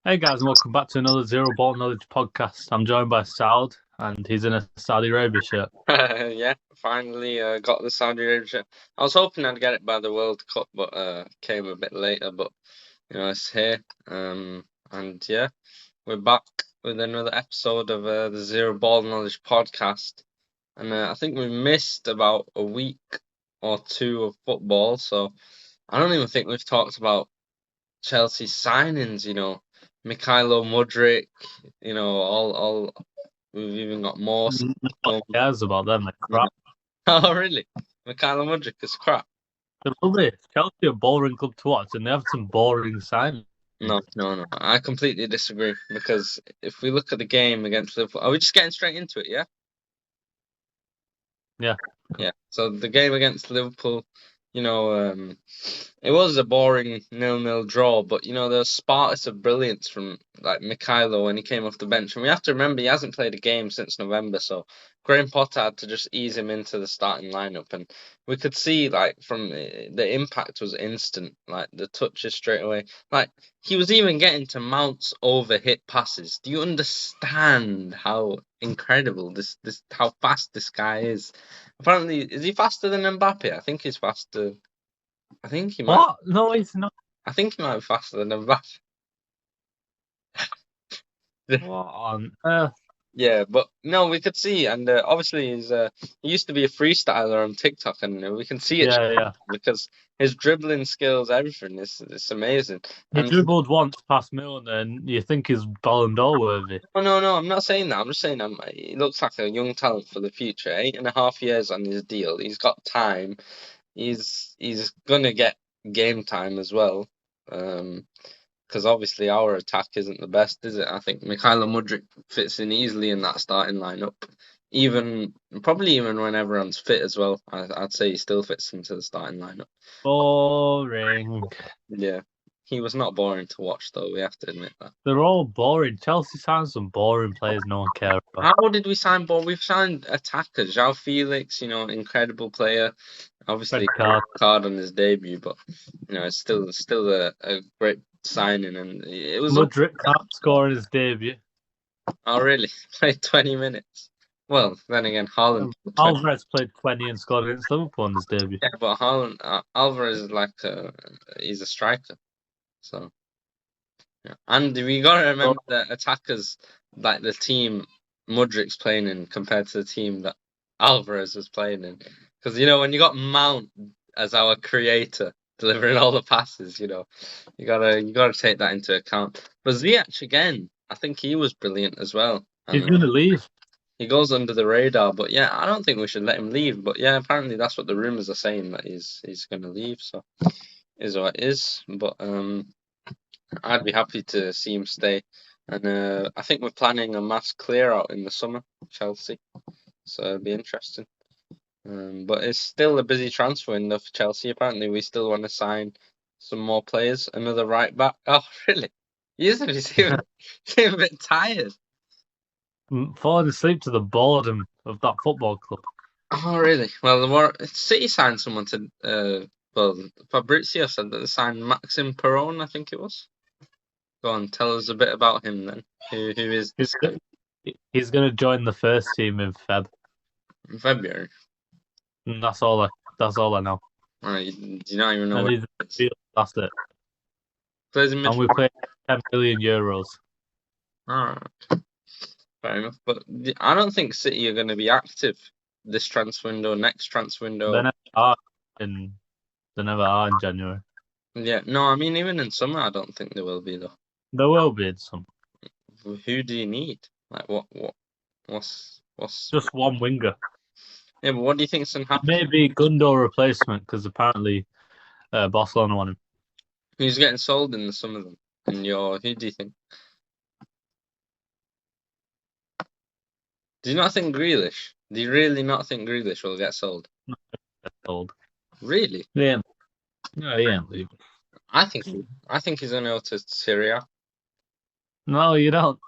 Hey guys, and welcome back to another Zero Ball Knowledge podcast. I'm joined by Saud, and he's in a Saudi Arabia shirt. Yeah, finally got the Saudi Arabia. I was hoping I'd get it by the World Cup, but came a bit later. But it's here. And yeah, we're back with another episode of the Zero Ball Knowledge podcast. And I think we missed about a week or two of football, so I don't even think we've talked about Chelsea signings. Mikhailo Mudryk. All we've even got more. No one cares about them. Like crap. Oh, really? Mikhailo Mudryk is crap. They're lovely. Chelsea are a boring club to watch, and they have some boring signings. No. I completely disagree because if we look at the game against Liverpool, are we just getting straight into it? Yeah. Yeah. Yeah. So the game against Liverpool, it was a boring 0-0 draw, but there was sparks of brilliance from like Mikhailo when he came off the bench. And we have to remember he hasn't played a game since November, so Graham Potter had to just ease him into the starting lineup, and we could see like from the impact was instant, like the touches straight away. Like he was even getting to Mount's over hit passes. Do you understand how incredible this how fast this guy is? Apparently, is he faster than Mbappe? I think he's faster. I think he might. What? No, it's not. I think he might be faster than Mbappe. What on earth? Yeah, but no, we could see, and obviously he used to be a freestyler on TikTok, and we can see it Yeah. because his dribbling skills, everything is it's amazing. He And dribbled once past Milner, and you think he's Ballon d'Or worthy. no, I'm not saying that. I'm just saying he looks like a young talent for the future. 8.5 years on his deal. He's got time. He's gonna get game time as well. Because obviously our attack isn't the best, is it? I think Mikhailo Mudryk fits in easily in that starting lineup. Probably even when everyone's fit as well. I'd say he still fits into the starting lineup. Boring. Yeah, he was not boring to watch though. We have to admit that. They're all boring. Chelsea signed some boring players no one cares about. How did we sign ball? We've signed attackers. João Felix, incredible player. Obviously, Red card. on his debut, but it's still a great signing, and it was. Mudryk can't score in his debut. Oh, really? Played 20 minutes. Well, then again, Haaland. Alvarez played 20 and scored against Liverpool in his debut. Yeah, but Haaland, Alvarez is like he's a striker. So, yeah. And we gotta remember that attackers, like the team Mudryk's playing in, compared to the team that Alvarez was playing in, because when you got Mount as our creator delivering all the passes, you gotta take that into account. But Ziyech again, I think he was brilliant as well. He's going to leave. He goes under the radar, but yeah, I don't think we should let him leave. But yeah, apparently that's what the rumors are saying, that he's going to leave. So is what it is. But I'd be happy to see him stay. And I think we're planning a mass clear out in the summer, Chelsea. So it'll be interesting. But it's still a busy transfer window for Chelsea. Apparently, we still want to sign some more players. Another right back. Oh, really? He seems a bit tired. Falling asleep to the boredom of that football club. Oh, really? Well, City signed someone to. Fabrizio said that they signed Maxim Perron, I think it was. Go on, tell us a bit about him then. Who is this guy? He's going to join the first team in In February. And that's all I know. Do you not even know? That's it. And we pay 10 million euros. Alright. Fair enough. But I don't think City are going to be active this transfer window, next transfer window. They never are in January. Yeah, no, I mean even in summer, I don't think there will be though. There will be in some. Who do you need? Like what's just one winger? Yeah, but what do you think's gonna happen? Maybe Gundo replacement, because apparently Barcelona want him. Who's getting sold in the summer then? And who do you think? Do you not think Grealish? Do you really not think Grealish will get sold? Get sold. Really? Yeah. No, he ain't leaving. I think he's gonna go to Syria. No, you don't.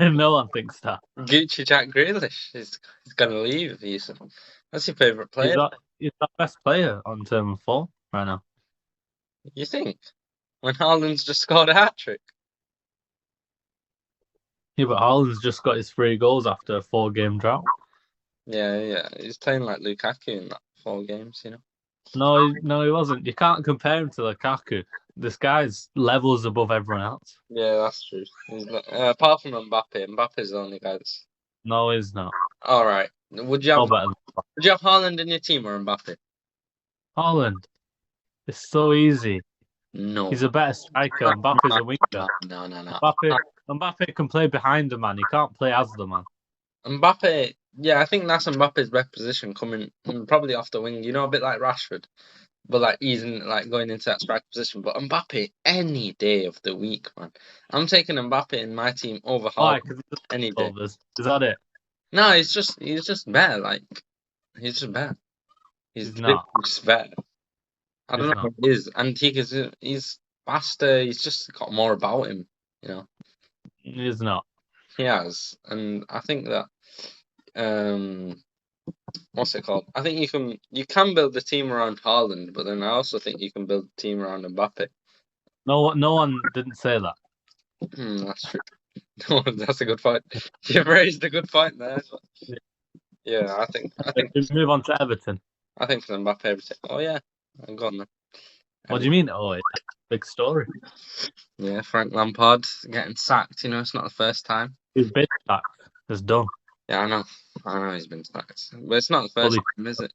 No one thinks that. Gucci Jack Grealish is gonna leave. That's your favourite player. He's the best player on term of form right now. You think? When Haaland's just scored a hat-trick? Yeah, but Haaland's just got his 3 goals after a 4-game drought. Yeah. He's playing like Lukaku in that 4 games, No, he wasn't. You can't compare him to Lukaku. This guy's levels above everyone else. Yeah, that's true. He's not, apart from Mbappe, Mbappe's the only guy that's. No, he's not. All right. No better than Would you have Haaland in your team or Mbappe? Haaland. It's so easy. No. He's a better striker. Mbappe's a winger. No. Mbappe can play behind the man. He can't play as the man. Mbappe, yeah, I think that's Mbappe's best position, coming probably off the wing. A bit like Rashford, but like easing, like going into that striker position. But Mbappe, any day of the week, man. I'm taking Mbappe in my team over Why? Haaland Because any day. Is that it? No, he's just better. Like he's just better. He's not. just better. I don't He's know not. what it is. And he's faster. He's just got more about him. He's not. He has, and I think that what's it called? I think you can build the team around Haaland, but then I also think you can build the team around Mbappe. No one didn't say that. That's true. No, that's a good point. You've raised a good point there. Yeah, I think We move on to Everton. I think for Mbappe everything. Oh yeah, I'm gone then. What do you mean? Oh, it's a big story. Yeah, Frank Lampard getting sacked. It's not the first time. He's been sacked. It's done. Yeah, I know he's been sacked, but it's not the first time, is it?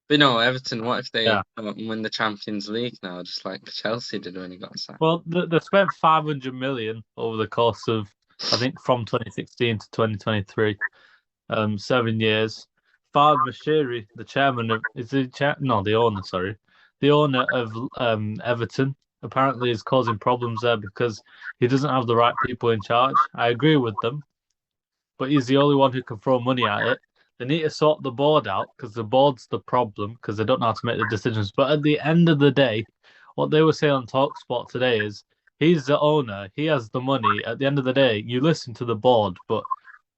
But no, Everton. What if they win the Champions League now, just like Chelsea did when he got sacked? Well, they spent 500 million over the course of, I think, from 2016 to 2023, 7 years. Fahad Mashiri, the chairman of, the owner, sorry, the owner of Everton, apparently is causing problems there because he doesn't have the right people in charge. I agree with them, but he's the only one who can throw money at it. They need to sort the board out because the board's the problem because they don't know how to make the decisions. But at the end of the day, what they were saying on TalkSport today is he's the owner, he has the money. At the end of the day, you listen to the board, but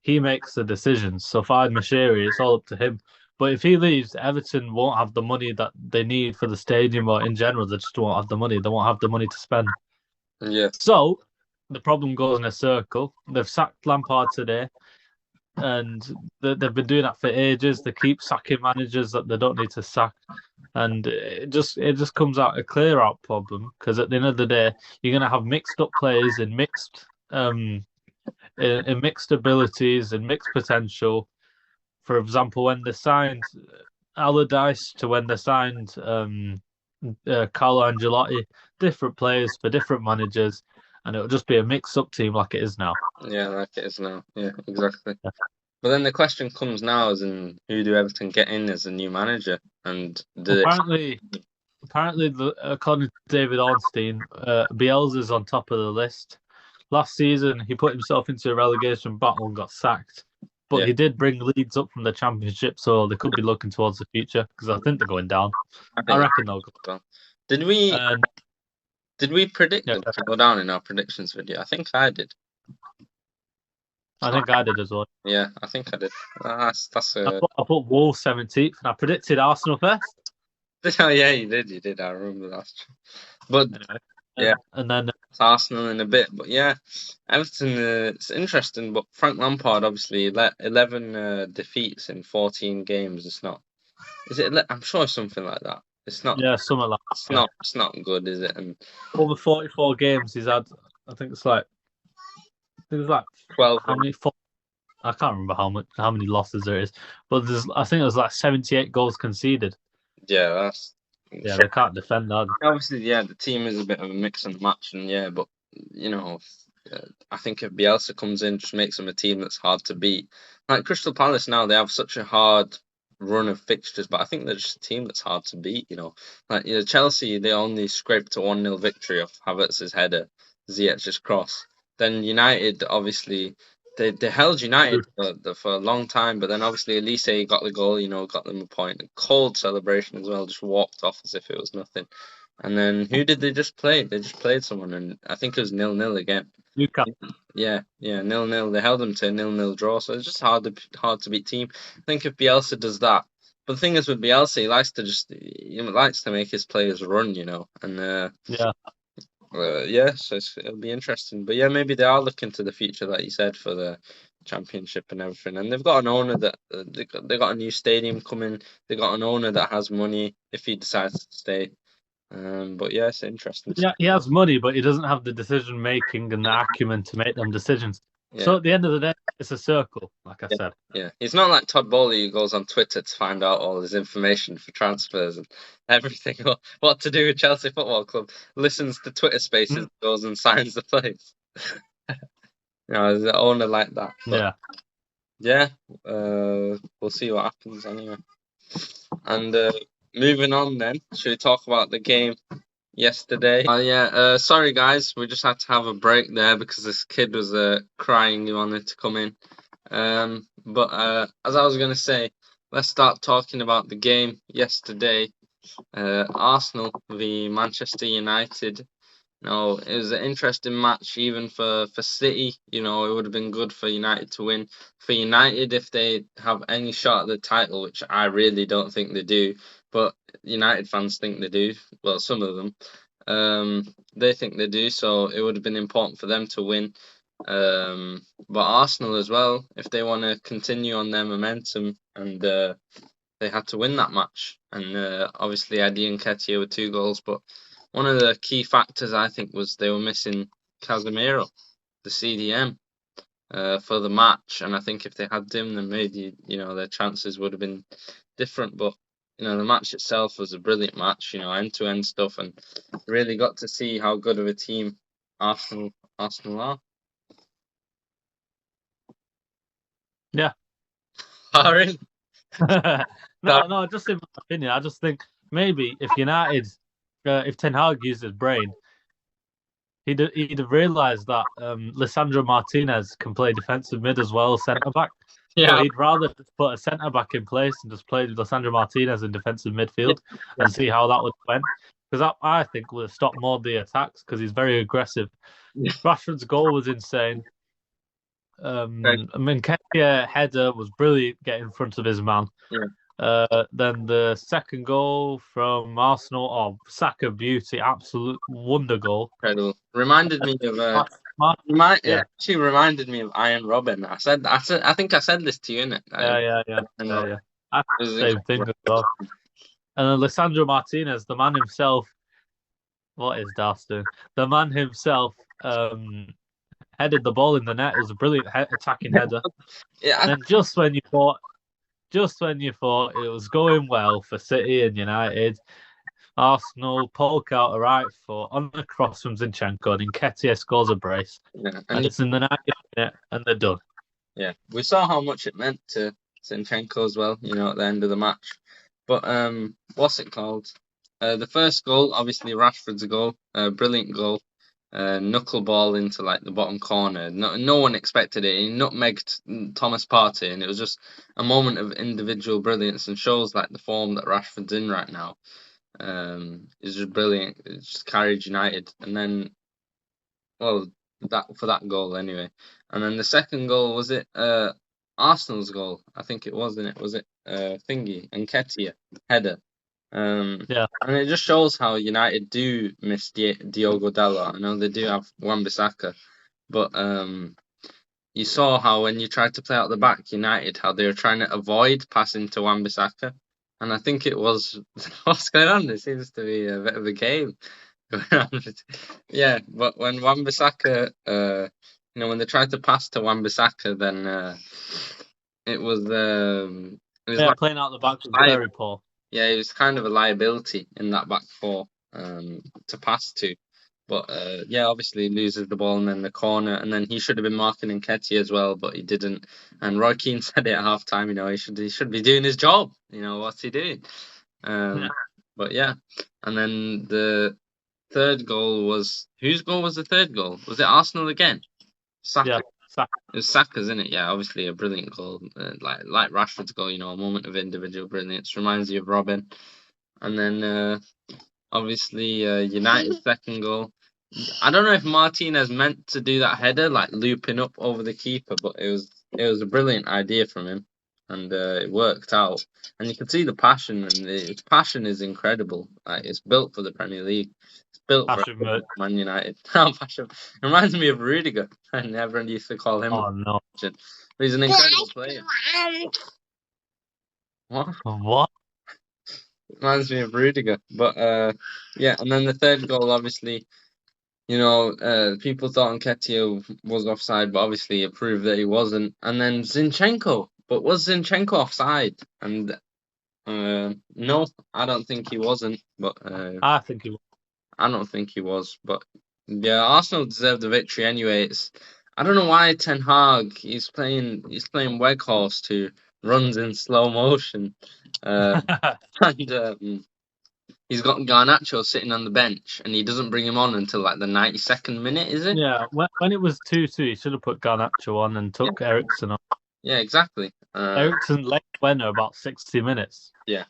he makes the decisions. So Fahad Mashiri, it's all up to him. But if he leaves, Everton won't have the money that they need for the stadium, or in general, they just won't have the money. They won't have the money to spend. Yeah. So the problem goes in a circle. They've sacked Lampard today, and they've been doing that for ages. They keep sacking managers that they don't need to sack, and it just comes out a clear out problem because at the end of the day, you're gonna have mixed up players and mixed in mixed abilities and mixed potential. For example, when they signed Allardyce to when they signed Carlo Ancelotti, different players for different managers, and it'll just be a mixed-up team like it is now. Yeah, like it is now. Yeah, exactly. Yeah. But then the question comes now: is in who do Everton get in as a new manager? And apparently, according to David Ornstein, Bielsa's on top of the list. Last season, he put himself into a relegation battle and got sacked. But he did bring Leeds up from the Championship, so they could be looking towards the future because I think they're going down. I reckon they'll go down. Did we predict them to go down in our predictions video? I think I did. I think I did as well. Yeah, I think I did. I put Wolves 17th, and I predicted Arsenal first. Oh yeah, you did. I remember that. But yeah, and then it's Arsenal in a bit. But yeah, Everton. It's interesting. But Frank Lampard obviously 11 defeats in 14 games. It's not. Is it? I'm sure it's something like that. It's not. Yeah, something like that. It's not good, is it? And over 44 games, he's had. I think it's like 12. How many? I can't remember how many losses there is, but I think there's like 78 goals conceded. Yeah, they can't defend that. Obviously, yeah, the team is a bit of a mix and match, and yeah, but I think if Bielsa comes in, just makes them a team that's hard to beat. Like Crystal Palace now, they have such a hard run of fixtures, but I think they're just a team that's hard to beat. Like Chelsea, they only scraped a 1-0 victory off Havertz's header, Ziyech's cross. Then United, obviously, they held United for a long time, but then obviously Elise got the goal, got them a point. A cold celebration as well, just walked off as if it was nothing. And then who did they just play? They just played someone, and I think it was 0-0 again. Newcastle. Yeah, 0-0. They held them to a 0-0 draw, so it's just hard to beat team. I think if Bielsa does that, but the thing is with Bielsa, he likes to make his players run, and yeah. So it'll be interesting. But yeah, maybe they are looking to the future, like you said, for the championship and everything. And they've got an owner that they got a new stadium coming. They got an owner that has money if he decides to stay. But yeah, it's interesting. Yeah, he has money, but he doesn't have the decision making and the acumen to make them decisions. Yeah, So at the end of the day, it's a circle, like I yeah, said. yeah. He's not like Todd Bowley who goes on Twitter to find out all his information for transfers and everything, what to do with Chelsea Football Club. Listens to Twitter Spaces, Mm. goes and signs the players. There's an owner like that. But Yeah. yeah, we'll see what happens anyway. And moving on then, should we talk about the game yesterday? Sorry guys, we just had to have a break there because this kid was crying. He wanted to come in. But as I was going to say, let's start talking about the game yesterday. Arsenal v Manchester United. No, it was an interesting match even for City. You know, it would have been good for United to win. For United, if they have any shot at the title, which I really don't think they do, but United fans think they do. Well, some of them. They think they do, so it would have been important for them to win. But Arsenal as well, if they want to continue on their momentum, and they had to win that match. And obviously, Eddie and Nketiah were 2 goals, but one of the key factors I think was they were missing Casemiro, the CDM, for the match. And I think if they had him, then maybe their chances would have been different. But the match itself was a brilliant match. End-to-end stuff, and really got to see how good of a team Arsenal are. Yeah. Oh, really? No, just in my opinion, I just think maybe if United, if Ten Hag used his brain, he'd have realised that Lisandro Martinez can play defensive mid as well as centre back. So Yeah, he'd rather just put a centre back in place and just play Lisandro Martinez in defensive midfield and see how that would went. Because I think would have stopped more of the attacks because he's very aggressive. yeah. Rashford's goal was insane. I mean, Nketiah header was brilliant, getting in front of his man. Then the second goal from Arsenal, Saka beauty, absolute wonder goal. Incredible. Reminded me of Yeah. It actually reminded me of Iron Robin. I think I said this to you, innit? Yeah. I It was the same thing as well. And then Lisandro Martinez, the man himself, what is Das doing? The man himself headed the ball in the net. It was a brilliant attacking header. Yeah, And just when you thought it was going well for City and United, Arsenal poke out a right foot on the cross from Zinchenko, and Nketiah scores a brace. yeah. And it's in the 90th minute, and they're done. Yeah, we saw how much it meant to Zinchenko as well, at the end of the match. But what's it called? The first goal, obviously Rashford's goal, brilliant goal, knuckleball into like the bottom corner. No one expected it. He nutmegged Thomas Partey, and it was just a moment of individual brilliance and shows like the form that Rashford's in right now. It's just brilliant. It just carried United, and then, well, that goal anyway. And then the second goal, was it Arsenal's goal? I think it was, wasn't it? Was it Thingy and Nketiah header? Yeah. And it just shows how United do miss Diogo Dalot. I know they do have Wan-Bissaka, but you saw how when you tried to play out the back, United, how they were trying to avoid passing to Wan-Bissaka. And I think it was, what's going on? There seems to be a bit of a game going on. Yeah, but when Wan-Bissaka, when they tried to pass to Wan-Bissaka, then it was like, playing out the back was very poor. Yeah, he was kind of a liability in that back four to pass to. But yeah, obviously he loses the ball and then the corner, and then he should have been marking Nketiah as well, but he didn't. And Roy Keane said it at half time, he should be doing his job. What's he doing? But yeah, and then the third goal was, whose goal was the third goal? Was it Arsenal again? Saka. Yeah, Saka. It was Saka's, isn't it? Yeah, obviously a brilliant goal, like Rashford's goal. A moment of individual brilliance. Reminds you of Robin. And then obviously United's second goal. I don't know if Martinez meant to do that header, like looping up over the keeper, but it was a brilliant idea from him. and it worked out. And you can see the passion, and its passion is incredible. Like, it's built for the Premier League. It's built for Passion merch. Man United. Passion. It reminds me of Rudiger, and everyone used to call him. Oh no! But he's an incredible player. What? What? Reminds me of Rudiger. But yeah, and then the third goal, obviously, you know, people thought Nketiah was offside, but obviously it proved that he wasn't. And then Zinchenko. But was Zinchenko offside? And no, I don't think he wasn't. But I think he was. I don't think he was. But yeah, Arsenal deserved the victory anyway. I don't know why Ten Hag he's playing Weghorst, who runs in slow motion. And he's got Garnacho sitting on the bench, and he doesn't bring him on until like the 92nd minute, is it? Yeah, when it was 2-2, he should have put Garnacho on and took Eriksen on. Yeah, exactly. Eriksen late winner about 60 minutes. Yeah.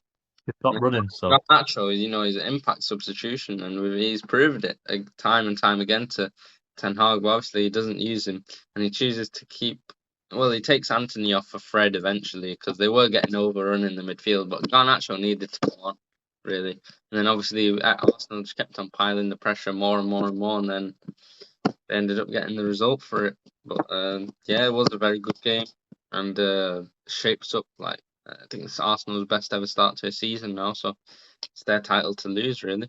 He stopped running, so Garnacho, you know, he's an impact substitution, and he's proved it time and time again to Ten Hag. But obviously, he doesn't use him, and he chooses to keep. Well, he takes Anthony off for Fred eventually because they were getting overrun in the midfield, but Garnacho needed to come on, really. And then obviously Arsenal just kept on piling the pressure more and more and more, and then they ended up getting the result for it. But yeah, it was a very good game, and shapes up like I think it's Arsenal's best ever start to a season now, so it's their title to lose, really.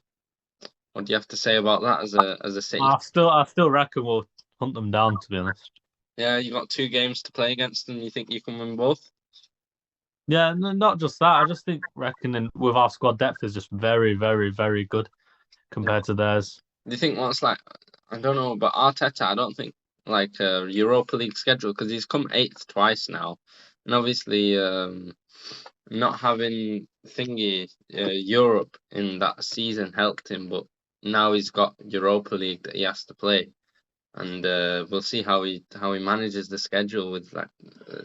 What do you have to say about that as a City? I still reckon we'll hunt them down, to be honest. Yeah, you got 2 games to play against them. You think you can win both? Yeah, not just that. I just think reckoning with our squad depth is just very, very, very good compared to theirs. Do you think what's like? I don't know, but Arteta, I don't think like Europa League schedule because he's come 8th twice now, and obviously not having Europe in that season helped him, but now he's got Europa League that he has to play, and we'll see how he manages the schedule with like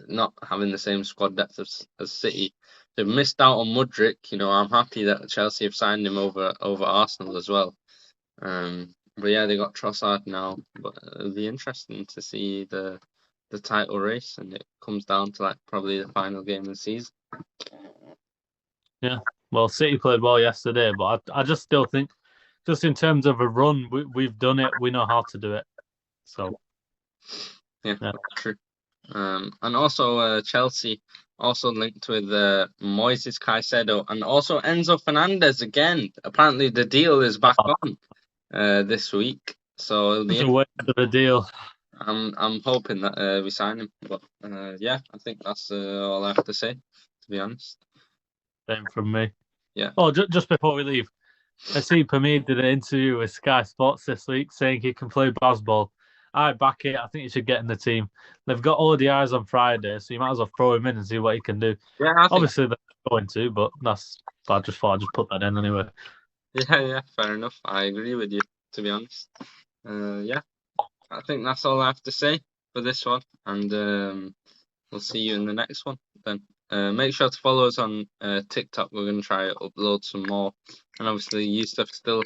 not having the same squad depth as City. They've missed out on Mudryk. You know, I'm happy that Chelsea have signed him over Arsenal as well. But yeah, they got Trossard now, but it'll be interesting to see the title race, and it comes down to like probably the final game of the season. Yeah, well, City played well yesterday, but I just still think, just in terms of a run, we've done it. We know how to do it. So yeah. That's true. And also Chelsea also linked with Moises Caicedo and also Enzo Fernandez again. Apparently, the deal is back on this week, so it'll be wait for the deal. I'm hoping that we sign him, but yeah, I think that's all I have to say, to be honest. Same from me. Yeah. Oh, just before we leave, I see Pamir did an interview with Sky Sports this week saying he can play baseball. I back it. I think he should get in the team. They've got ODIs on Friday, so you might as well throw him in and see what he can do. Yeah, obviously they're going to, but I just thought I'd just put that in anyway. Yeah, fair enough. I agree with you, to be honest. Yeah, I think that's all I have to say for this one, and we'll see you in the next one then. Make sure to follow us on TikTok. We're going to try to upload some more, and obviously Yusuf still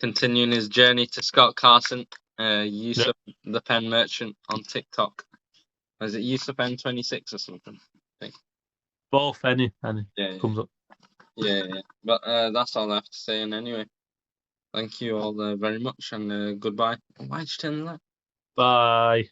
continuing his journey to Scott Carson. Yusuf the Pen Merchant on TikTok. Is it Yusuf N26 or something? I think. Both, any yeah, comes up. Yeah. But that's all I have to say. And anyway, thank you all very much, and goodbye. Why'd you turn the light? Bye.